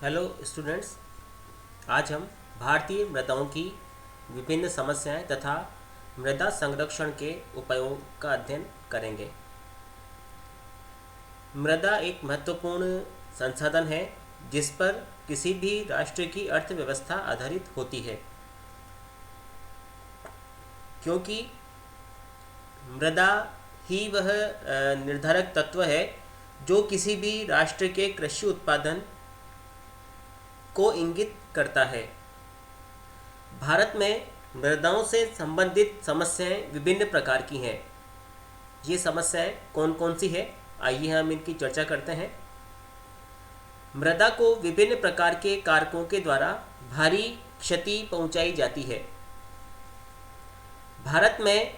Hello students. आज हम भारतीय मृदाओं की विभिन्न समस्याएं तथा मृदा संरक्षण के उपायों का अध्ययन करेंगे। मृदा एक महत्वपूर्ण संसाधन है जिस पर किसी भी राष्ट्र की अर्थव्यवस्था आधारित होती है, क्योंकि मृदा ही वह निर्धारक तत्व है जो किसी भी राष्ट्र के कृषि उत्पादन को इंगित करता है। भारत में मृदाओं से संबंधित समस्याएं विभिन्न प्रकार की हैं। ये समस्याएं कौन कौन सी है, आइए हम इनकी चर्चा करते हैं। मृदा को विभिन्न प्रकार के कारकों के द्वारा भारी क्षति पहुंचाई जाती है। भारत में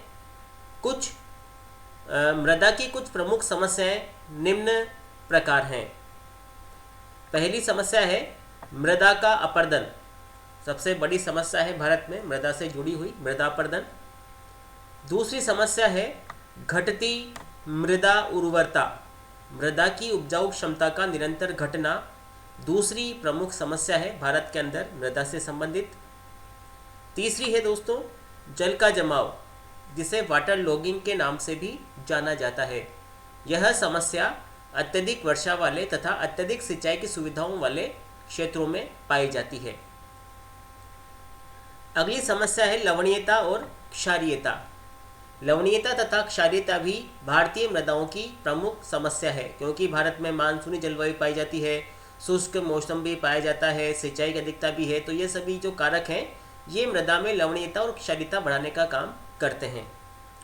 कुछ मृदा की कुछ प्रमुख समस्याएं निम्न प्रकार हैं। पहली समस्या है मृदा का अपरदन। सबसे बड़ी समस्या है भारत में मृदा से जुड़ी हुई मृदा अपरदन। दूसरी समस्या है घटती मृदा उर्वरता। मृदा की उपजाऊ क्षमता का निरंतर घटना दूसरी प्रमुख समस्या है भारत के अंदर मृदा से संबंधित। तीसरी है दोस्तों जल का जमाव, जिसे वाटर लॉगिंग के नाम से भी जाना जाता है। यह समस्या अत्यधिक वर्षा वाले तथा अत्यधिक सिंचाई की सुविधाओं वाले क्षेत्रों में पाई जाती है। अगली समस्या है लवणीयता और क्षारीयता। लवणीयता तथा क्षारीयता भी भारतीय मृदाओं की प्रमुख समस्या है, क्योंकि भारत में मानसूनी जलवायु पाई जाती है, शुष्क मौसम भी पाया जाता है, सिंचाई की अधिकता भी है। तो ये सभी जो कारक हैं ये मृदा में लवणीयता और क्षारीयता बढ़ाने का काम करते हैं।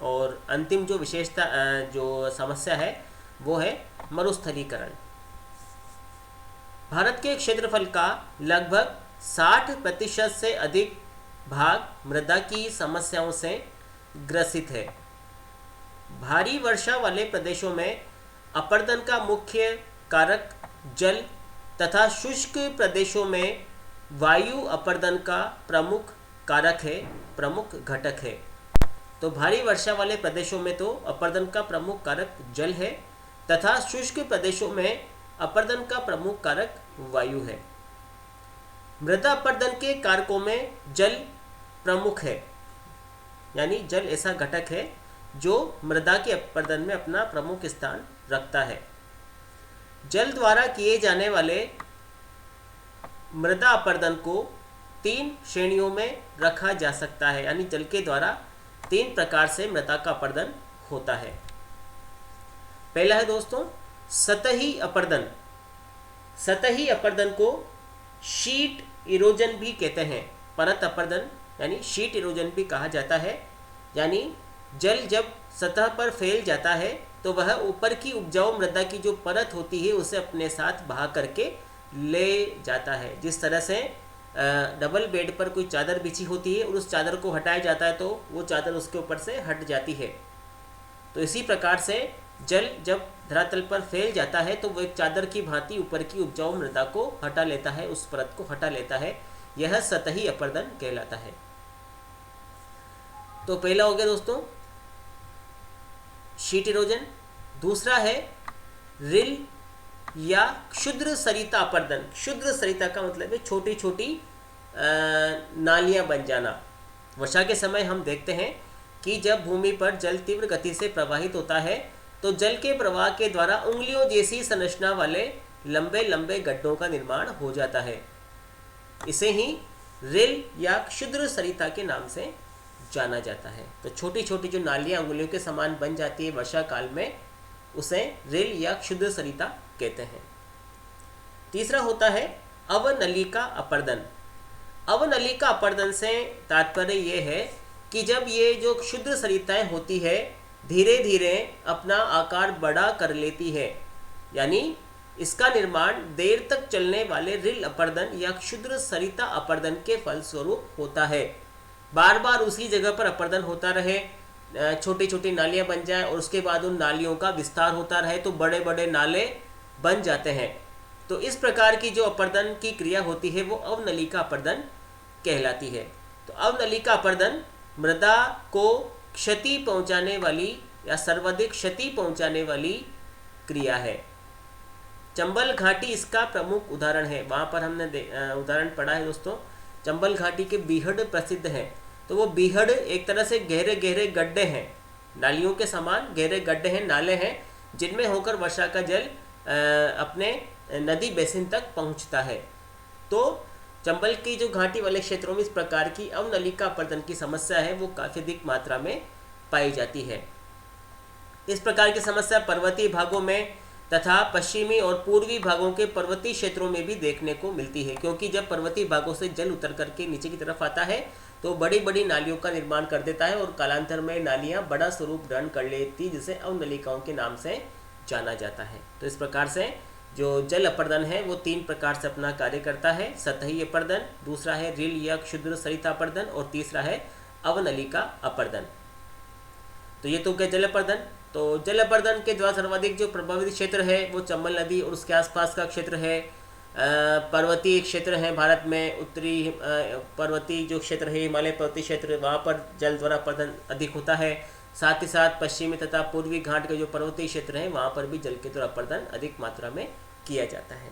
और अंतिम जो विशेषता जो समस्या है वो है मरुस्थलीकरण। भारत के क्षेत्रफल का लगभग 60% से अधिक भाग मृदा की समस्याओं से ग्रसित है। भारी वर्षा वाले प्रदेशों में अपरदन का मुख्य कारक जल तथा शुष्क प्रदेशों में वायु अपरदन का प्रमुख कारक है, प्रमुख घटक है। तो भारी वर्षा वाले प्रदेशों में तो अपरदन का प्रमुख कारक जल है तथा शुष्क प्रदेशों में अपरदन का प्रमुख कारक वायु है। मृदा अपरदन के कारकों में जल प्रमुख है, यानी जल ऐसा घटक है जो मृदा के अपरदन में अपना प्रमुख स्थान रखता है। जल द्वारा किए जाने वाले मृदा अपरदन को 3 श्रेणियों में रखा जा सकता है, यानी जल के द्वारा 3 प्रकार से मृदा का अपरदन होता है। पहला है दोस्तों सतही अपरदन। सतही अपरदन को शीट इरोजन भी कहते हैं। परत अपरदन यानी शीट इरोजन भी कहा जाता है, यानी जल जब सतह पर फैल जाता है तो वह ऊपर की उपजाऊ मृदा की जो परत होती है उसे अपने साथ बहा करके ले जाता है। जिस तरह से डबल बेड पर कोई चादर बिछी होती है और उस चादर को हटाया जाता है तो वो चादर उसके ऊपर से हट जाती है। तो इसी प्रकार से जल जब धरातल पर फैल जाता है तो वो एक चादर की भांति ऊपर की उपजाऊ मृदा को हटा लेता है, उस परत को हटा लेता है। यह सतही अपरदन कहलाता है। तो पहला हो गया दोस्तों शीट इरोजन। दूसरा है रिल या क्षुद्र सरिता अपरदन। क्षुद्र सरिता का मतलब है छोटी छोटी नालियां बन जाना। वर्षा के समय हम देखते हैं कि जब भूमि पर जल तीव्र गति से प्रवाहित होता है तो जल के प्रवाह के द्वारा उंगलियों जैसी संरचना वाले लंबे लंबे गड्ढों का निर्माण हो जाता है। इसे ही रिल या क्षुद्र सरिता के नाम से जाना जाता है। तो छोटी छोटी जो नालियां उंगलियों के समान बन जाती है वर्षा काल में, उसे रिल या क्षुद्र सरिता कहते हैं। तीसरा होता है अवनलिका अपरदन। अवनलिका अपरदन से तात्पर्य ये है कि जब ये जो क्षुद्र सरिताएं होती है धीरे धीरे अपना आकार बड़ा कर लेती है, यानी इसका निर्माण देर तक चलने वाले रिल अपरदन या क्षुद्र सरिता अपरदन के फलस्वरूप होता है। बार बार उसी जगह पर अपरदन होता रहे, छोटी छोटी नालियां बन जाए और उसके बाद उन नालियों का विस्तार होता रहे तो बड़े बड़े नाले बन जाते हैं। तो इस प्रकार की जो अपरदन की क्रिया होती है वो अवनलिका अपरदन कहलाती है। तो अवनलिका अपरदन मृदा को क्षति पहुंचाने वाली या सर्वाधिक क्षति पहुंचाने वाली क्रिया है। चंबल घाटी इसका प्रमुख उदाहरण है। वहाँ पर हमने उदाहरण पढ़ा है दोस्तों। चंबल घाटी के बीहड़ प्रसिद्ध हैं। तो वो बीहड़ एक तरह से गहरे गहरे गड्ढे हैं, नालियों के समान गहरे गड्ढे हैं, नाले हैं, जिनमें होकर वर्षा का जल अपने नदी बेसिन तक पहुँचता है। तो चंबल की जो घाटी वाले क्षेत्रों में इस प्रकार की अवनलिका अपर्दन की समस्या है वो काफ़ी अधिक मात्रा में पाई जाती है। इस प्रकार की समस्या पर्वतीय भागों में तथा पश्चिमी और पूर्वी भागों के पर्वतीय क्षेत्रों में भी देखने को मिलती है, क्योंकि जब पर्वतीय भागों से जल उतर करके नीचे की तरफ आता है तो बड़ी बड़ी नालियों का निर्माण कर देता है और कालांतर में नालियाँ बड़ा स्वरूप ग्रहण कर लेती, जिसे अवनलिकाओं के नाम से जाना जाता है। तो इस प्रकार से जो जल अपर्दन है वो 3 प्रकार से अपना कार्य करता है। सतही अपर्दन, दूसरा है रील या क्षुद्र सरिता अपर्दन और तीसरा है अवनलिका अपर्दन। तो ये तो क्या जल अपर्दन। तो जल अपर्दन के द्वारा सर्वाधिक जो प्रभावित क्षेत्र है वो चंबल नदी और उसके आसपास का क्षेत्र है। पर्वतीय क्षेत्र है भारत में, उत्तरी पर्वतीय जो क्षेत्र है, हिमालय पर्वतीय क्षेत्र, वहाँ पर जल द्वारा अपर्दन अधिक होता है। साथ ही साथ पश्चिमी तथा पूर्वी घाट के जो पर्वतीय क्षेत्र हैं वहाँ पर भी जल के द्वारा अपर्दन अधिक मात्रा में किया जाता है।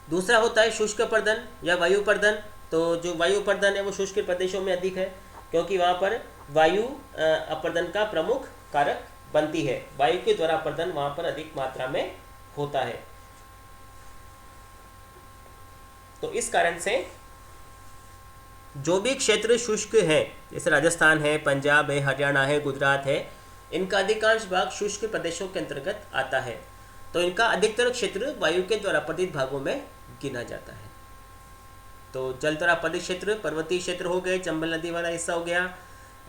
दूसरा होता है शुष्क अपर्दन या वायु अपर्दन। तो जो वायु अपर्दन है वो शुष्क प्रदेशों में अधिक है, क्योंकि वहाँ पर वायु अपर्दन का प्रमुख कारक बनती है। वायु के द्वारा अपर्दन वहाँ पर अधिक मात्रा में होता है। तो इस कारण से जो भी क्षेत्र शुष्क है, जैसे राजस्थान है, पंजाब है, हरियाणा है, गुजरात है, इनका अधिकांश भाग शुष्क प्रदेशों के अंतर्गत आता है। तो इनका अधिकतर क्षेत्र वायु के द्वारा अपरदित भागों में गिना जाता है। तो जल द्वारा अपरदित क्षेत्र पर्वतीय क्षेत्र हो गए, चंबल नदी वाला हिस्सा हो गया,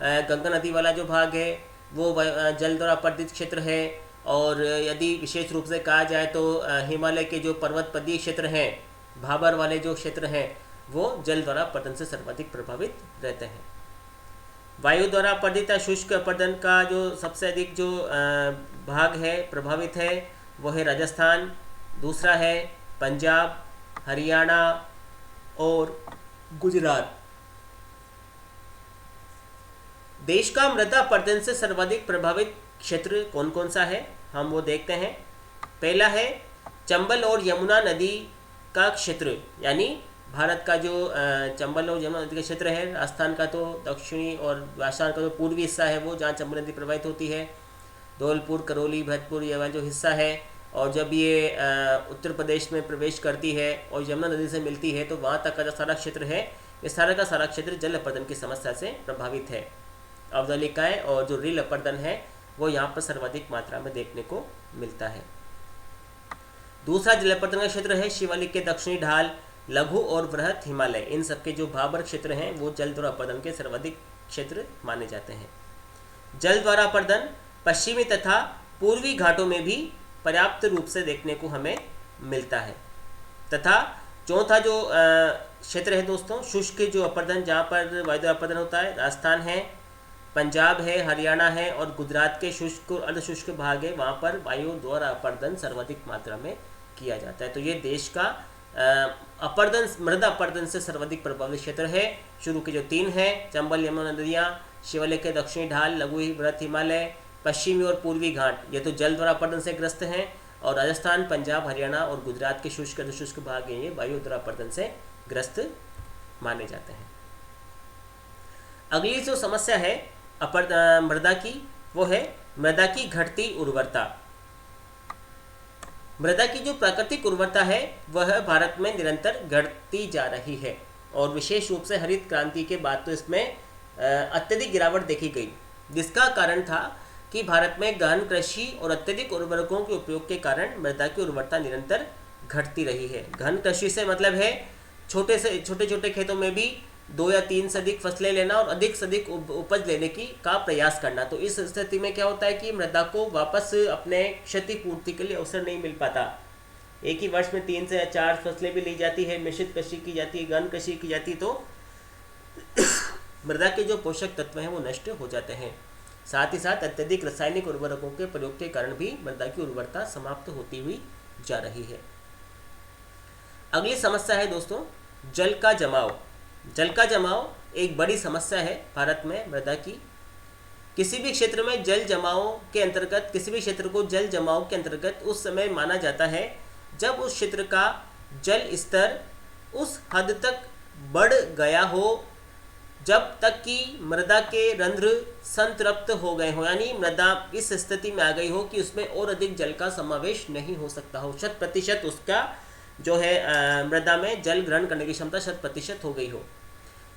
गंगा नदी वाला जो भाग है वो जल द्वारा अपरदित क्षेत्र है। और यदि विशेष रूप से कहा जाए तो हिमालय के जो पर्वतपदीय क्षेत्र हैं, भाबर वाले जो क्षेत्र हैं, वो जल द्वारा अपर्दन से सर्वाधिक प्रभावित रहते हैं। वायु द्वारा अपरदित या शुष्क अपर्दन का जो सबसे अधिक जो भाग है प्रभावित है वो है राजस्थान, दूसरा है पंजाब, हरियाणा और गुजरात। देश का मृदा अपरदन से सर्वाधिक प्रभावित क्षेत्र कौन कौन सा है, हम वो देखते हैं। पहला है चंबल और यमुना नदी का क्षेत्र, यानी भारत का जो चंबल और यमुना नदी का क्षेत्र है। राजस्थान का तो दक्षिणी और राजस्थान का जो पूर्वी हिस्सा है वो जहाँ चंबल नदी प्रवाहित होती है, धौलपुर, करौली, भरतपुर, ये वाला जो हिस्सा है। और जब ये उत्तर प्रदेश में प्रवेश करती है और यमुना नदी से मिलती है तो वहाँ तक का जो सारा क्षेत्र है, ये सारा का सारा क्षेत्र जल अपर्दन की समस्या से प्रभावित है। अवनलिकाएँ और जो रील अपर्दन है वो यहाँ पर सर्वाधिक मात्रा में देखने को मिलता है। दूसरा जल अपर्दन का क्षेत्र है शिवालिक के दक्षिणी ढाल, लघु और वृहत हिमालय। इन सबके जो भाबर क्षेत्र हैं वो जल द्वारा अपर्दन के सर्वाधिक क्षेत्र माने जाते हैं। जल द्वारा अपर्दन पश्चिमी तथा पूर्वी घाटों में भी पर्याप्त रूप से देखने को हमें मिलता है। तथा चौथा जो क्षेत्र है दोस्तों शुष्क जो अपर्दन, जहाँ पर वायु द्वारा अपर्दन होता है, राजस्थान है, पंजाब है, हरियाणा है और गुजरात के शुष्क और अर्धशुष्क भाग है, वहाँ पर वायु द्वारा अपर्दन सर्वाधिक मात्रा में किया जाता है। तो ये देश का अपर्दन, मृदा अपर्दन से सर्वाधिक प्रभावित क्षेत्र है। शुरू के जो 3 हैं, चंबल, यमुना नदियाँ, शिवालिक के दक्षिणी ढाल, लघु वृहत हिमालय, पश्चिमी और पूर्वी घाट, ये तो जल द्वारा अपर्दन से ग्रस्त हैं। और राजस्थान, पंजाब, हरियाणा और गुजरात के शुष्क अर्धशुष्क भाग हैं, ये वायु द्वारा अपर्दन से ग्रस्त माने जाते हैं। अगली जो समस्या है मृदा की, वो है मृदा की घटती उर्वरता। मृदा की जो प्राकृतिक उर्वरता है वह भारत में निरंतर घटती जा रही है और विशेष रूप से हरित क्रांति के बाद तो इसमें अत्यधिक गिरावट देखी गई, जिसका कारण था कि भारत में गहन कृषि और अत्यधिक उर्वरकों के उपयोग के कारण मृदा की उर्वरता निरंतर घटती रही है। गहन कृषि से मतलब है छोटे छोटे खेतों में भी 2 या 3 से अधिक फसलें लेना और अधिक से अधिक उपज लेने का प्रयास करना। तो इस स्थिति में क्या होता है कि मृदा को वापस अपने क्षतिपूर्ति के लिए अवसर नहीं मिल पाता। एक ही वर्ष में 3 से 4 फसलें भी ली जाती है, मिश्रित कृषि की जाती है, गहन कृषि की जाती है, तो मृदा के जो पोषक तत्व हैं वो नष्ट हो जाते हैं। साथ ही साथ अत्यधिक रासायनिक उर्वरकों के प्रयोग के कारण भी मृदा की उर्वरता समाप्त होती हुई जा रही है। अगली समस्या है दोस्तों जल का जमाव। जल का जमाव एक बड़ी समस्या है भारत में मृदा की। किसी भी क्षेत्र में जल जमाव के अंतर्गत, किसी भी क्षेत्र को जल जमाव के अंतर्गत उस समय माना जाता है जब उस क्षेत्र का जल स्तर उस हद तक बढ़ गया हो जब तक कि मृदा के रंध्र संतृप्त हो गए हो, यानी मृदा इस स्थिति में आ गई हो कि उसमें और अधिक जल का समावेश नहीं हो सकता हो, 100% उसका जो है मृदा में जल ग्रहण करने की क्षमता 100% हो गई हो।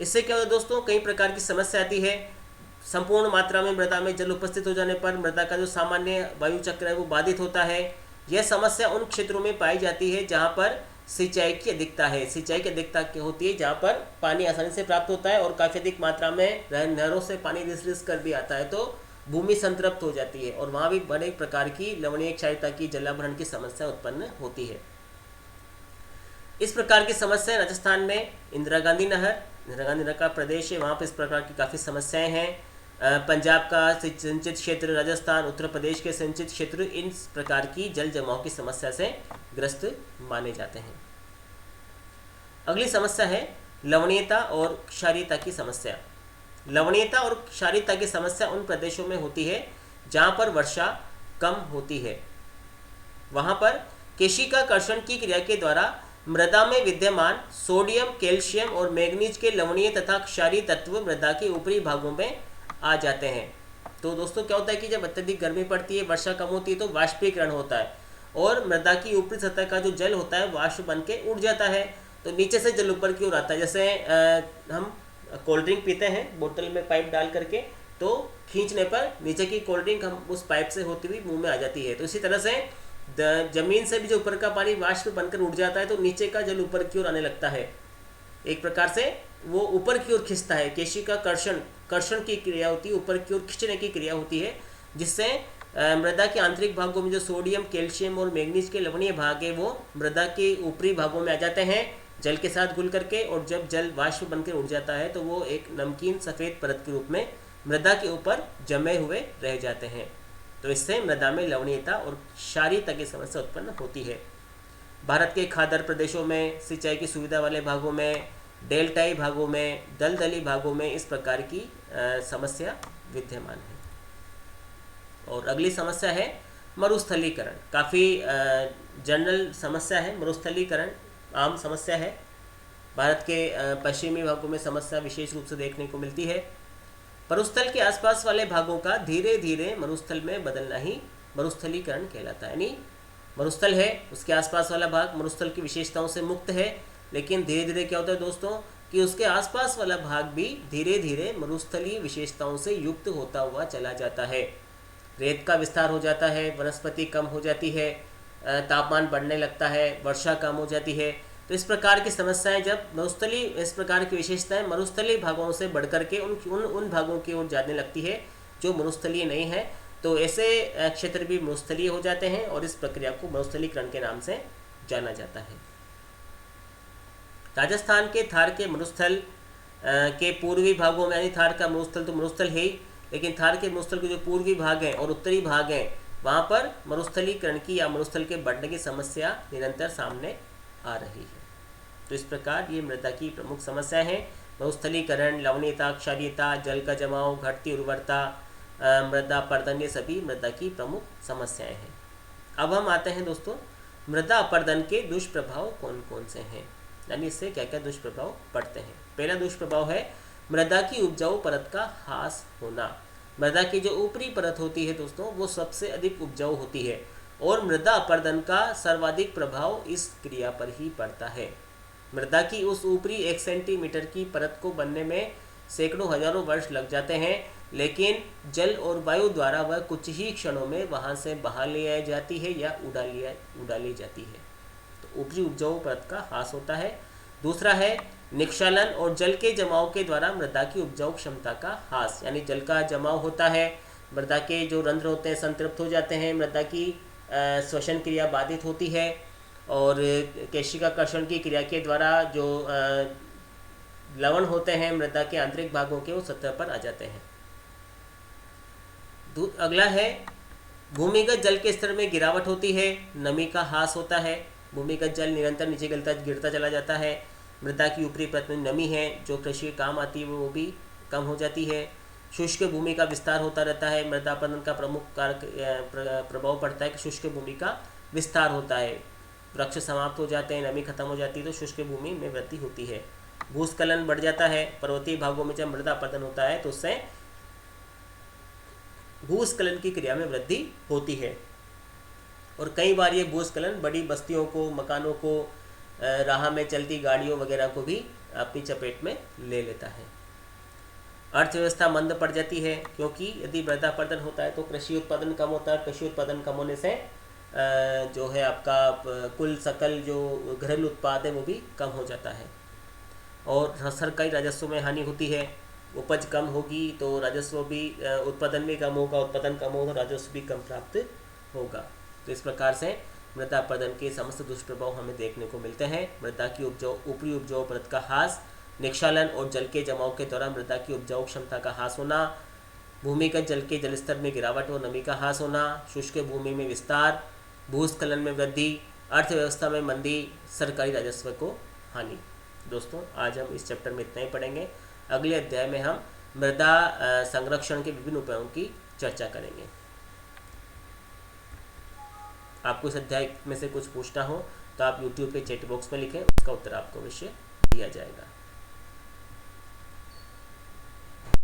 इससे क्या होता है दोस्तों, कई प्रकार की समस्या आती है। संपूर्ण मात्रा में मृदा में जल उपस्थित हो जाने पर मृदा का जो सामान्य वायु चक्र है वो बाधित होता है। यह समस्या उन क्षेत्रों में पाई जाती है जहाँ पर सिंचाई की अधिकता है। सिंचाई की अधिकता क्या होती है, जहाँ पर पानी आसानी से प्राप्त होता है और काफ़ी अधिक मात्रा में नहरों से पानी रिस कर भी आता है, तो भूमि संतृप्त हो जाती है और वहाँ भी बड़े प्रकार की लवणीय क्षारीयता की जलाभरण की समस्या उत्पन्न होती है। इस प्रकार की समस्या राजस्थान में इंदिरा गांधी नहर का प्रदेश है, वहाँ पर इस प्रकार की काफ़ी समस्याएं हैं। पंजाब का सिंचित क्षेत्र, राजस्थान, उत्तर प्रदेश के सिंचित क्षेत्र इन प्रकार की जल जमाव की समस्या से ग्रस्त माने जाते हैं। अगली समस्या है लवणीयता और क्षारीयता की समस्या। लवणीयता और क्षारीयता की समस्या उन प्रदेशों में होती है जहाँ पर वर्षा कम होती है। वहाँ पर केशिकाकर्षण की क्रिया के द्वारा मृदा में विद्यमान सोडियम, कैल्शियम और मैग्नीज के लवणीय तथा क्षारीय तत्व मृदा के ऊपरी भागों में आ जाते हैं। तो दोस्तों क्या होता है कि जब अत्यधिक गर्मी पड़ती है, वर्षा कम होती है, तो वाष्पीकरण होता है और मृदा की ऊपरी सतह का जो जल होता है वाष्प बन के उड़ जाता है, तो नीचे से जल ऊपर की ओर आता है। जैसे हम कोल्ड ड्रिंक पीते हैं बोतल में पाइप डाल करके, तो खींचने पर नीचे की कोल्ड ड्रिंक हम उस पाइप से होती हुई मुंह में आ जाती है। तो इसी तरह से जमीन से भी जो ऊपर का पानी वाष्प बनकर उड़ जाता है, तो नीचे का जल ऊपर की ओर आने लगता है। एक प्रकार से वो ऊपर की ओर खिंचता है। कर्षण की क्रिया होती है, ऊपर की ओर खींचने की क्रिया होती है, जिससे मृदा के आंतरिक भागों में जो सोडियम, कैल्शियम और मैग्नीज के लवणीय भाग है वो मृदा के ऊपरी भागों में आ जाते हैं जल के साथ घुल करके, और जब जल वाष्प बनकर उड़ जाता है तो वो एक नमकीन सफ़ेद परत के रूप में मृदा के ऊपर जमे हुए रह जाते हैं। तो इससे मृदा में लवणीयता और क्षारीयता की समस्या उत्पन्न होती है। भारत के खादर प्रदेशों में, सिंचाई की सुविधा वाले भागों में, डेल्टाई भागों में, दलदली भागों में इस प्रकार की समस्या विद्यमान है। और अगली समस्या है मरुस्थलीकरण। काफ़ी जनरल समस्या है। मरुस्थलीकरण आम समस्या है। भारत के पश्चिमी भागों में समस्या विशेष रूप से देखने को मिलती है। मरुस्थल के आसपास वाले भागों का धीरे धीरे मरुस्थल में बदलना ही मरुस्थलीकरण कहलाता है। यानी मरुस्थल है, उसके आसपास वाला भाग मरुस्थल की विशेषताओं से मुक्त है, लेकिन धीरे धीरे क्या होता है दोस्तों कि उसके आसपास वाला भाग भी धीरे धीरे मरुस्थलीय विशेषताओं से युक्त होता हुआ चला जाता है। रेत का विस्तार हो जाता है, वनस्पति कम हो जाती है, तापमान बढ़ने लगता है, वर्षा कम हो जाती है। तो इस प्रकार की समस्याएं जब इस प्रकार की विशेषताएं मरुस्थलीय भागों से बढ़कर के उन भागों की ओर जाने लगती है जो मरुस्थलीय नहीं है, तो ऐसे क्षेत्र भी मरुस्थलीय हो जाते हैं और इस प्रक्रिया को मरुस्थलीकरण के नाम से जाना जाता है। राजस्थान के थार के मरुस्थल के पूर्वी भागों में, यानी थार का मरुस्थल तो मरुस्थल है ही, लेकिन थार के मरुस्थल के जो पूर्वी भाग हैं और उत्तरी भाग हैं वहाँ पर मरुस्थलीकरण की या मरुस्थल के बढ़ने की समस्या निरंतर सामने आ रही है। तो इस प्रकार ये मृदा की प्रमुख समस्याएं हैं। मरुस्थलीकरण, लवणीयता, क्षारीयता, जल का जमाव, घटती उर्वरता, मृदा अपर्दन, ये सभी मृदा की प्रमुख समस्याएं हैं। अब हम आते हैं दोस्तों मृदा अपर्दन के दुष्प्रभाव कौन कौन से हैं, यानी इससे क्या क्या दुष्प्रभाव पड़ते हैं। पहला दुष्प्रभाव है मृदा की उपजाऊ परत का ह्रास होना। मृदा की जो ऊपरी परत होती है दोस्तों वो सबसे अधिक उपजाऊ होती है और मृदा अपर्दन का सर्वाधिक प्रभाव इस क्रिया पर ही पड़ता है। मृदा की उस ऊपरी 1 सेंटीमीटर की परत को बनने में सैकड़ों हजारों वर्ष लग जाते हैं, लेकिन जल और वायु द्वारा वह कुछ ही क्षणों में वहाँ से बहा ले जाती है या उड़ा ली जाती है। तो ऊपरी उपजाऊ परत का ह्रास होता है। दूसरा है निक्षालन और जल के जमाव के द्वारा मृदा की उपजाऊ क्षमता का ह्रास, यानी जल का जमाव होता है, मृदा के जो रंध्र होते हैं संतृप्त हो जाते हैं, मृदा की श्वसन क्रिया बाधित होती है और केशिकाकर्षण की क्रिया के द्वारा जो लवण होते हैं मृदा के आंतरिक भागों के वो सतह पर आ जाते हैं। अगला है भूमिगत जल के स्तर में गिरावट होती है, नमी का ह्रास होता है। भूमिगत जल निरंतर नीचे गिरता चला जाता है। मृदा की ऊपरी परत में नमी है जो कृषि काम आती है वो भी कम हो जाती है। शुष्क भूमि का विस्तार होता रहता है। मृदा अपरदन का प्रमुख कारक प्रभाव पड़ता है कि शुष्क भूमि का विस्तार होता है, वृक्ष समाप्त हो जाते हैं, नमी खत्म हो जाती है, तो शुष्क भूमि में वृद्धि होती है। भूस्खलन बढ़ जाता है। पर्वतीय भागों में जब मृदा अपरदन होता है तो उससे भूस्खलन की क्रिया में वृद्धि होती है, और कई बार ये भूस्खलन बड़ी बस्तियों को, मकानों को, राह में चलती गाड़ियों वगैरह को भी अपनी चपेट में ले लेता है। अर्थव्यवस्था मंद पड़ जाती है, क्योंकि यदि मृदा अपरदन होता है तो कृषि उत्पादन कम होता है। कृषि उत्पादन कम होने से जो है आपका कुल सकल जो घरेलू उत्पाद है वो भी कम हो जाता है, और सरकारी राजस्व में हानि होती है। उपज कम होगी तो राजस्व भी, उत्पादन भी कम होगा, उत्पादन कम होगा, राजस्व भी कम प्राप्त होगा। तो इस प्रकार से मृदा अपरदन के समस्त दुष्प्रभाव हमें देखने को मिलते हैं। मृदा की उपजाऊ, ऊपरी उपजाऊ परत का ह्रास, निक्षालन और जल के जमाव के दौरान मृदा की उपजाऊ क्षमता का ह्रास होना, भूमिगत जल के जलस्तर में गिरावट और नमी का ह्रास होना, शुष्क भूमि में विस्तार, भूस्खलन में वृद्धि, अर्थव्यवस्था में मंदी, सरकारी राजस्व को हानि। दोस्तों, आज हम इस चैप्टर में इतना ही पढ़ेंगे। अगले अध्याय में हम मृदा संरक्षण के विभिन्न उपायों की चर्चा करेंगे। आपको इस अध्याय में से कुछ पूछना हो तो आप YouTube के चैट बॉक्स में लिखें, उसका उत्तर आपको अवश्य दिया जाएगा।